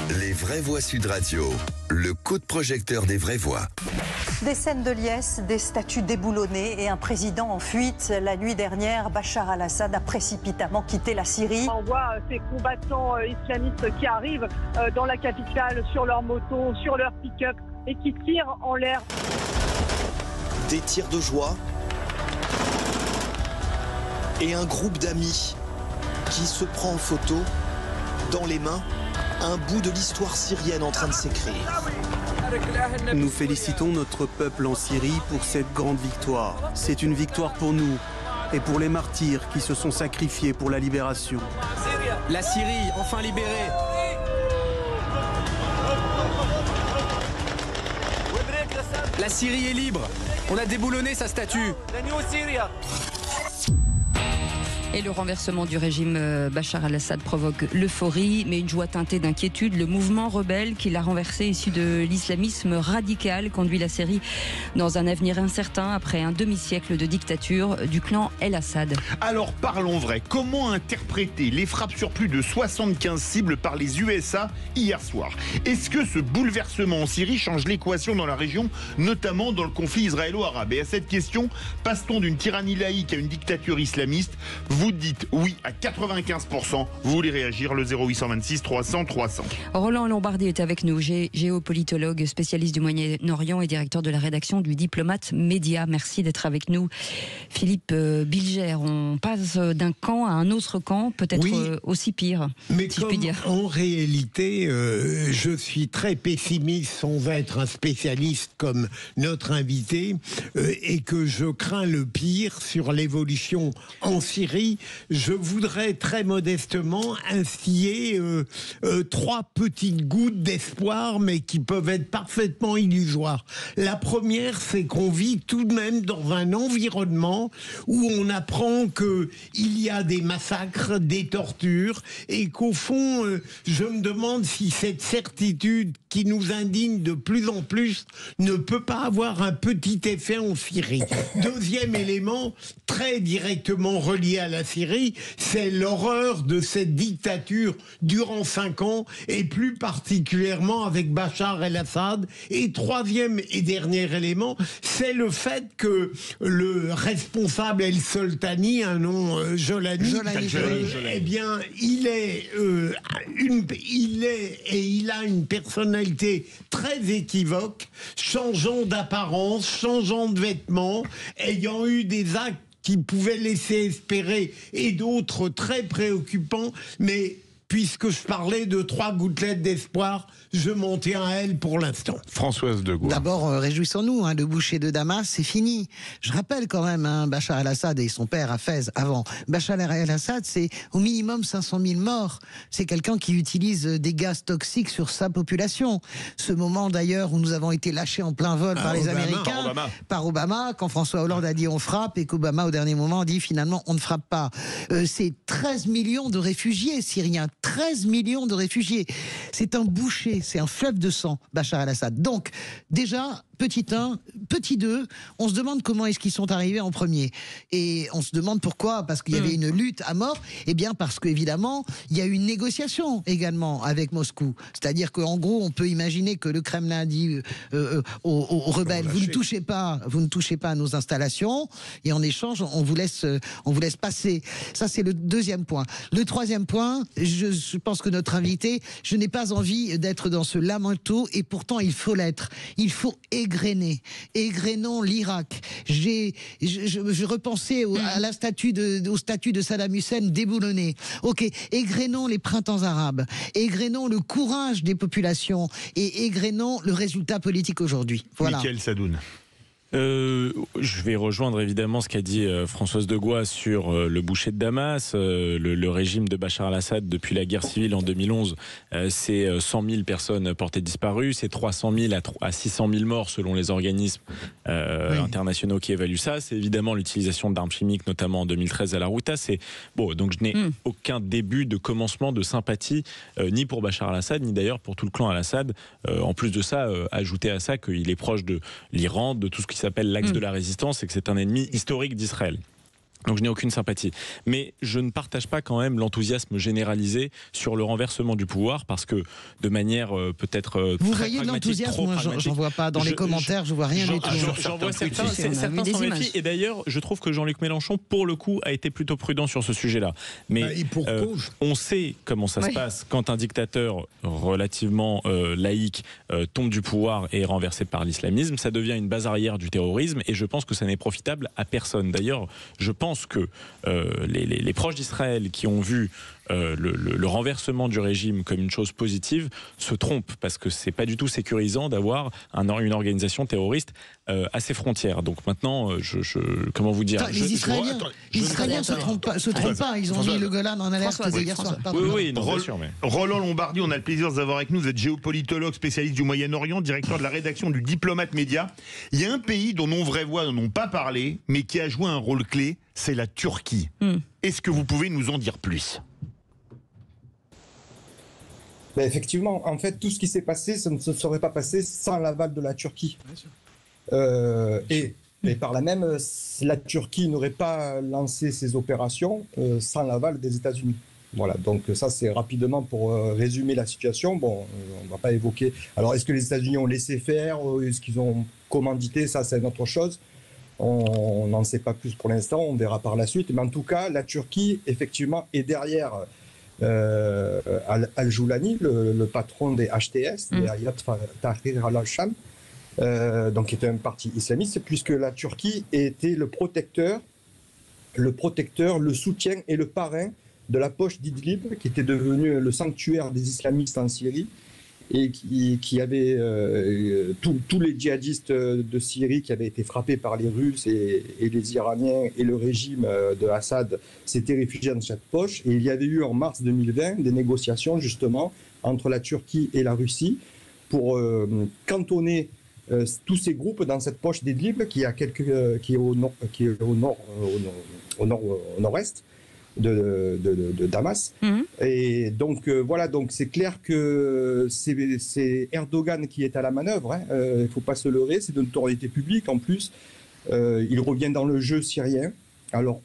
Les vraies voix Sud Radio, le coup de projecteur des vraies voix. Des scènes de liesse, des statues déboulonnées et un président en fuite. La nuit dernière, Bachar al-Assad a précipitamment quitté la Syrie. On voit ces combattants islamistes qui arrivent dans la capitale sur leur moto, sur leur pick-up et qui tirent en l'air. Des tirs de joie et un groupe d'amis qui se prend en photo, dans les mains, un bout de l'histoire syrienne en train de s'écrire. Nous félicitons notre peuple en Syrie pour cette grande victoire. C'est une victoire pour nous et pour les martyrs qui se sont sacrifiés pour la libération. La Syrie, enfin libérée. La Syrie est libre. On a déboulonné sa statue. Et le renversement du régime Bachar al-Assad provoque l'euphorie, mais une joie teintée d'inquiétude. Le mouvement rebelle qui l'a renversé, issu de l'islamisme radical, conduit la Syrie dans un avenir incertain après un demi-siècle de dictature du clan El-Assad. Alors parlons vrai, comment interpréter les frappes sur plus de 75 cibles par les USA hier soir? Est-ce que ce bouleversement en Syrie change l'équation dans la région, notamment dans le conflit israélo-arabe? Et à cette question, passe-t-on d'une tyrannie laïque à une dictature islamiste? Vous dites oui à 95%. Vous voulez réagir, le 0826 300 300. Roland Lombardi est avec nous, géopolitologue, spécialiste du Moyen-Orient et directeur de la rédaction du Diplomate Média. Merci d'être avec nous. Philippe Bilger, on passe d'un camp à un autre camp, peut-être aussi pire, mais si je puis dire. En réalité, je suis très pessimiste sans être un spécialiste comme notre invité et que je crains le pire sur l'évolution en Syrie. Je voudrais très modestement instiller 3 petites gouttes d'espoir, mais qui peuvent être parfaitement illusoires. La première, c'est qu'on vit tout de même dans un environnement où on apprend qu'il y a des massacres, des tortures, et qu'au fond, je me demande si cette certitude qui nous indigne de plus en plus ne peut pas avoir un petit effet en Syrie. Deuxième élément, très directement relié à la Syrie, c'est l'horreur de cette dictature durant 5 ans, et plus particulièrement avec Bachar el-Assad. Et troisième et dernier élément, c'est le fait que le responsable El-Soltani, un nom Jolani, eh bien, il a une personnalité très équivoque, changeant d'apparence, changeant de vêtements, ayant eu des actes qui pouvaient laisser espérer et d'autres très préoccupants, mais puisque je parlais de 3 gouttelettes d'espoir, je m'en tiens à elle pour l'instant. Françoise de Gaulle. D'abord, réjouissons-nous, le boucher de Damas, c'est fini. Je rappelle quand même, Bachar el-Assad et son père à Fès avant. Bachar el-Assad, c'est au minimum 500 000 morts. C'est quelqu'un qui utilise des gaz toxiques sur sa population. Ce moment d'ailleurs où nous avons été lâchés en plein vol par les Américains, par Obama, quand François Hollande a dit on frappe et qu'Obama au dernier moment dit finalement on ne frappe pas. C'est 13 millions de réfugiés syriens. 13 millions de réfugiés. C'est un boucher, c'est un fleuve de sang, Bachar el-Assad. Donc, déjà, petit 1, petit 2, on se demande comment est-ce qu'ils sont arrivés en premier. Et on se demande pourquoi, parce qu'il y avait une lutte à mort. Eh bien, parce qu'évidemment, il y a eu une négociation également avec Moscou. C'est-à-dire qu'en gros, on peut imaginer que le Kremlin a dit aux rebelles, vous ne touchez pas à nos installations, et en échange, on vous laisse passer. Ça, c'est le deuxième point. Le troisième point, je pense que notre invité, je n'ai pas envie d'être dans ce lamento, et pourtant il faut l'être. Il faut égrener. Égrenons l'Irak. Je repensais au statut de Saddam Hussein déboulonné. Ok, égrenons les printemps arabes. Égrenons le courage des populations et égrenons le résultat politique aujourd'hui. Voilà. Mickaël Sadoun. Je vais rejoindre évidemment ce qu'a dit Françoise de Gaulle sur le boucher de Damas. Le régime de Bachar al-Assad, depuis la guerre civile en 2011, c'est 100 000 personnes portées disparues, c'est 300 000 à 600 000 morts selon les organismes internationaux qui évaluent ça. C'est évidemment l'utilisation d'armes chimiques, notamment en 2013 à la Ghouta. Donc je n'ai aucun début de commencement de sympathie, ni pour Bachar al-Assad, ni d'ailleurs pour tout le clan al-Assad. En plus de ça, ajouter à ça qu'il est proche de l'Iran, de tout ce qui s'appelle l'axe de la résistance, et que c'est un ennemi historique d'Israël. Donc je n'ai aucune sympathie. Mais je ne partage pas quand même l'enthousiasme généralisé sur le renversement du pouvoir parce que de manière peut-être Vous très voyez de pragmatique, l'enthousiasme? trop Moi, pragmatique. j'en vois pas dans les commentaires, je vois rien du tout. J'en vois certains s'en méfient. Et d'ailleurs, je trouve que Jean-Luc Mélenchon, pour le coup, a été plutôt prudent sur ce sujet-là. Mais on sait comment ça se passe quand un dictateur relativement laïque tombe du pouvoir et est renversé par l'islamisme. Ça devient une base arrière du terrorisme et je pense que ça n'est profitable à personne. D'ailleurs, je pense que les proches d'Israël qui ont vu le renversement du régime comme une chose positive se trompent parce que c'est pas du tout sécurisant d'avoir une organisation terroriste à ses frontières. Donc maintenant, comment vous dire, les Israéliens se trompent pas. Ils ont mis le Golan en alerte hier soir. Oui, non, bien sûr. Mais... Roland Lombardi, on a le plaisir de vous avoir avec nous. Vous êtes géopolitologue, spécialiste du Moyen-Orient, directeur de la rédaction du Diplomate Média. Il y a un pays dont nos vraies voix n'ont pas parlé, mais qui a joué un rôle clé, c'est la Turquie. Est-ce que vous pouvez nous en dire plus ? Ben effectivement, en fait, tout ce qui s'est passé, ça ne se serait pas passé sans l'aval de la Turquie. Et par là même, la Turquie n'aurait pas lancé ses opérations sans l'aval des États-Unis. Voilà, donc ça c'est rapidement pour résumer la situation. Bon, on ne va pas évoquer. Alors, est-ce que les États-Unis ont laissé faire? Est-ce qu'ils ont commandité? Ça, c'est une autre chose. On n'en sait pas plus pour l'instant, on verra par la suite. Mais en tout cas, la Turquie, effectivement, est derrière Al-Joulani, le patron des HTS, des Hayat Tahrir al-Sham, donc qui était un parti islamiste, puisque la Turquie était le protecteur, le soutien et le parrain de la poche d'Idlib, qui était devenu le sanctuaire des islamistes en Syrie, et qui avait tous les djihadistes de Syrie qui avaient été frappés par les Russes et les Iraniens et le régime de Assad s'étaient réfugiés dans cette poche. Et il y avait eu en mars 2020 des négociations justement entre la Turquie et la Russie pour cantonner tous ces groupes dans cette poche d'Idlib qui est au nord-est de Damas. Et donc voilà, donc c'est clair que c'est Erdogan qui est à la manœuvre, hein. Il ne faut pas se leurrer, c'est de notoriété publique en plus. Il revient dans le jeu syrien. Alors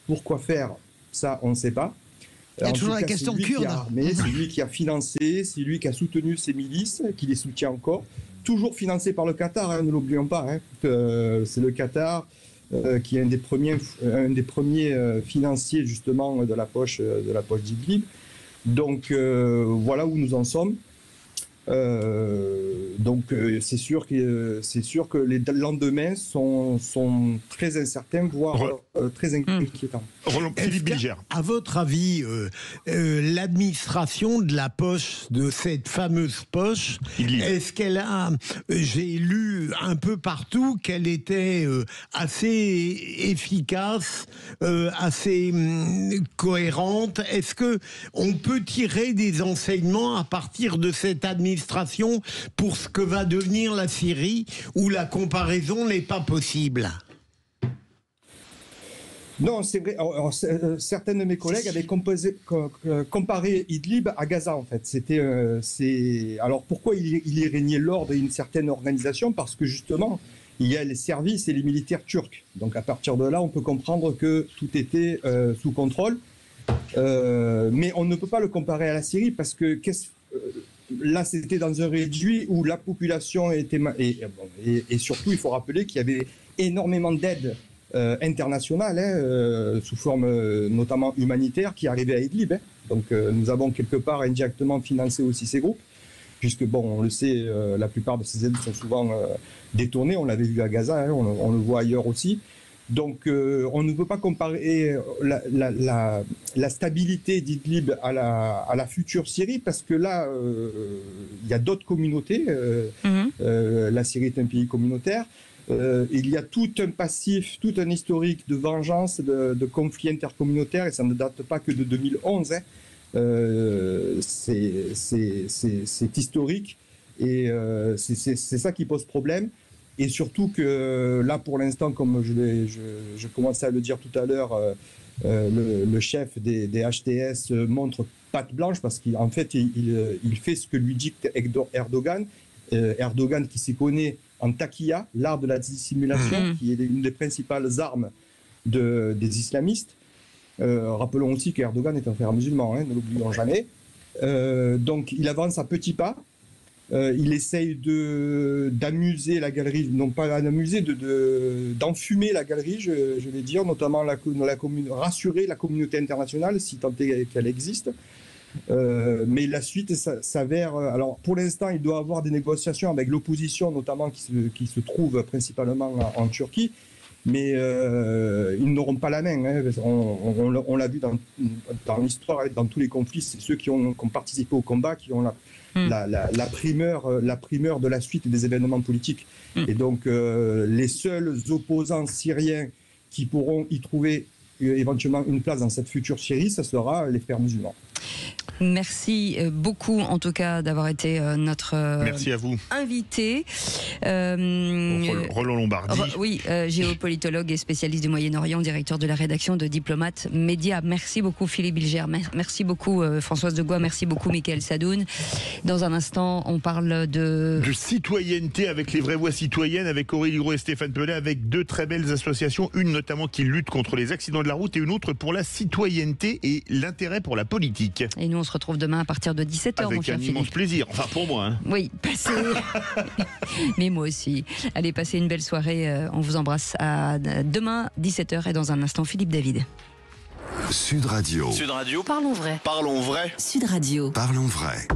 pourquoi faire ça, on ne sait pas. Il y a toujours la question kurde. C'est lui qui a financé, c'est lui qui a soutenu ces milices, qui les soutient encore. Toujours financé par le Qatar, hein, ne l'oublions pas. Hein. C'est le Qatar qui est un des premiers financiers justement de la poche d'Idlib. Donc voilà où nous en sommes. Donc c'est sûr que les lendemains sont très incertains, voire très inquiétants. Philippe Bilger. À votre avis, l'administration de la poche, de cette fameuse poche, est-ce qu'elle a... J'ai lu un peu partout qu'elle était assez efficace, assez cohérente. Est-ce que on peut tirer des enseignements à partir de cette administration pour ce que va devenir la Syrie, où la comparaison n'est pas possible? Non, c'est vrai. Certains de mes collègues avaient comparé Idlib à Gaza, en fait. Alors pourquoi il y régnait l'ordre et une certaine organisation? Parce que justement, il y a les services et les militaires turcs. Donc à partir de là, on peut comprendre que tout était sous contrôle. Mais on ne peut pas le comparer à la Syrie parce que là, c'était dans un réduit où la population était... Et surtout, il faut rappeler qu'il y avait énormément d'aide internationale, sous forme notamment humanitaire, qui arrivait à Idlib. Hein. Donc nous avons quelque part indirectement financé aussi ces groupes, puisque, bon, on le sait, la plupart de ces aides sont souvent détournées. On l'avait vu à Gaza, hein, on le voit ailleurs aussi. Donc on ne peut pas comparer la stabilité d'Idlib à la future Syrie, parce que là, il y a d'autres communautés. La Syrie est un pays communautaire. Il y a tout un passif, tout un historique de vengeance, de conflits intercommunautaires, et ça ne date pas que de 2011. Hein. C'est historique, et c'est ça qui pose problème. Et surtout que là, pour l'instant, comme je commençais à le dire tout à l'heure, le chef des HTS montre patte blanche, parce qu'en fait, il fait ce que lui dicte Erdogan. Erdogan qui s'y connaît en taqiya, l'art de la dissimulation, qui est une des principales armes des islamistes. Rappelons aussi qu'Erdogan est un frère musulman, ne l'oublions jamais. Donc il avance à petits pas. Il essaye d'amuser la galerie, non pas d'amuser, d'enfumer la galerie, je vais dire, notamment rassurer la communauté internationale, si tant est qu'elle existe. Mais la suite s'avère... Alors pour l'instant, il doit avoir des négociations avec l'opposition, notamment qui se trouve principalement en Turquie. Mais ils n'auront pas la main. On l'a vu dans l'histoire, dans tous les conflits, c'est ceux qui ont participé au combat qui ont la primeur de la suite des événements politiques. Et donc les seuls opposants syriens qui pourront y trouver éventuellement une place dans cette future Syrie, ce sera les frères musulmans. Merci beaucoup en tout cas d'avoir été notre Merci à vous. Invité. Roland Lombardi. Oui, géopolitologue et spécialiste du Moyen-Orient, directeur de la rédaction de Diplomate Média. Merci beaucoup Philippe Bilger. Merci beaucoup Françoise de Gois. Merci beaucoup Mickaël Sadoun. Dans un instant, on parle de citoyenneté avec les vraies voix citoyennes, avec Aurélie Gros et Stéphane Pellet, avec deux très belles associations, une notamment qui lutte contre les accidents de la route et une autre pour la citoyenneté et l'intérêt pour la politique. Et nous on se retrouve demain à partir de 17h. Avec un immense plaisir, enfin pour moi. Hein. Oui, passez. Mais moi aussi. Allez, passez une belle soirée. On vous embrasse. À demain, 17h. Et dans un instant, Philippe David. Sud Radio. Sud Radio. Parlons vrai. Parlons vrai. Sud Radio. Parlons vrai.